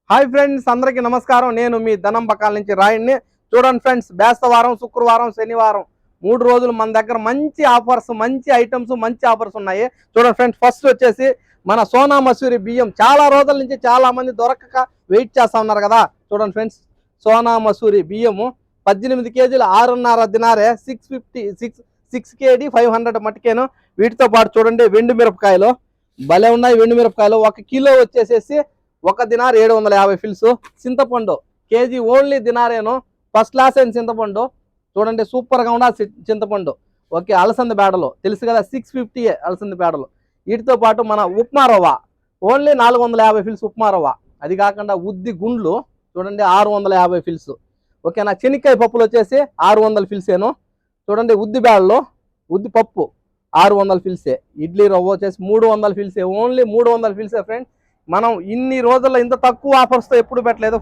Hi friends, అందరికీ నమస్కారం. నేను మీ ధనం బకాల నుంచి రాయుడిని. చూడండి ఫ్రెండ్స్, బేస్తవారం, శుక్రవారం, శనివారం 3 రోజులు మన దగ్గర మంచి ఆఫర్స్, మంచి ఐటమ్స్, మంచి ఆఫర్స్ ఉన్నాయి. చూడండి ఫ్రెండ్స్, ఫస్ట్ వచ్చేసి మన సోనా మసూరి బియ్యం. చాలా రోజుల నుంచి చాలా మంది దొరకక వెయిట్ చేస్తా ఉన్నారు కదా. చూడండి ఫ్రెండ్స్, సోనా మసూరి బియ్యము 18 కేజీలు 6.5 దినారే 6 కేజీ 500 మట్టికేను. వీటితో పాటు చూడండి వెండి మిరపకాయలు భలే ఉన్నాయి. వెండి మిరపకాయలు 1 కిలో వచ్చేసేసి 1 దినార్ 750 ఫిల్స్. చింతపండు కేజీ ఓన్లీ దినారేను, ఫస్ట్ క్లాస్ అయిన చింతపండు. చూడండి సూపర్గా ఉండ చింతపండు. ఓకే, అలసంద బేడలు తెలుసు కదా, 650 అలసంద బేడలు. వీటితో పాటు మన ఉప్మా రవ్వ ఓన్లీ 450 ఫిల్స్ ఉప్మా రవ్వ. అది కాకుండా ఉద్ది గుండ్లు చూడండి 650 ఫిల్స్. ఓకేనా, చెనిక్కాయ పప్పులు వచ్చేసి 600 ఫిల్సేను. చూడండి ఉద్ది బేడలు, ఉద్ది పప్పు 600 ఫిల్సే. ఇడ్లీ రవ్వ వచ్చేసి 300 ఫిల్సే, ఓన్లీ 300 ఫిల్సే ఫ్రెండ్స్. మనం ఇన్ని రోజుల్లో ఇంత తక్కువ ఆఫర్స్తో ఎప్పుడు పెట్టలేదు.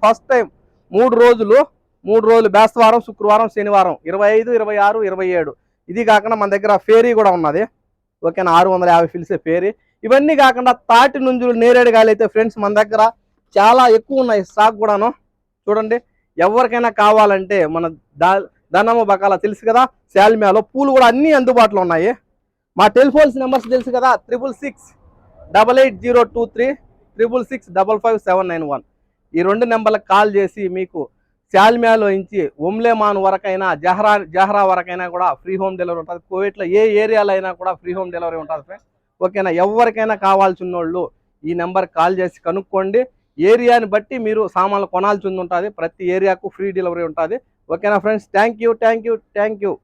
ఫస్ట్ టైం 3 రోజులు బేస్తవారం, శుక్రవారం, శనివారం 25, 26, 27. ఇది కాకుండా మన దగ్గర ఫేరీ కూడా ఉన్నది. ఓకేనా, 650 ఫిల్సే ఫేరీ. ఇవన్నీ కాకుండా తాటి నుంజులు, నేరేడు గాయలు అయితే ఫ్రెండ్స్ మన దగ్గర చాలా ఎక్కువ ఉన్నాయి స్టాక్ కూడాను. చూడండి, ఎవరికైనా కావాలంటే మన ధనము బకాల తెలుసు కదా, శాల్మియాలో పూలు కూడా అన్నీ అందుబాటులో ఉన్నాయి. మా టెలిఫోన్స్ నెంబర్స్ తెలుసు కదా, 666-88-023, 666-55-791. ఈ 2 నెంబర్లకు కాల్ చేసి మీకు శాల్మియాలో నుంచి ఒమ్లేమాన్ వరకైనా, జహరా వరకైనా కూడా ఫ్రీ హోమ్ డెలివరీ ఉంటుంది. కోవిడ్లో ఏ ఏరియాలో అయినా కూడా ఫ్రీ హోమ్ డెలివరీ ఉంటుంది ఫ్రెండ్స్. ఓకేనా, ఎవరికైనా కావాల్సిన వాళ్ళు ఈ నెంబర్కి కాల్ చేసి కనుక్కోండి. ఏరియాని బట్టి మీరు సామాన్లు కొనాల్సి ఉంటుంది. ప్రతి ఏరియాకు ఫ్రీ డెలివరీ ఉంటుంది. ఓకేనా ఫ్రెండ్స్, థ్యాంక్ యూ.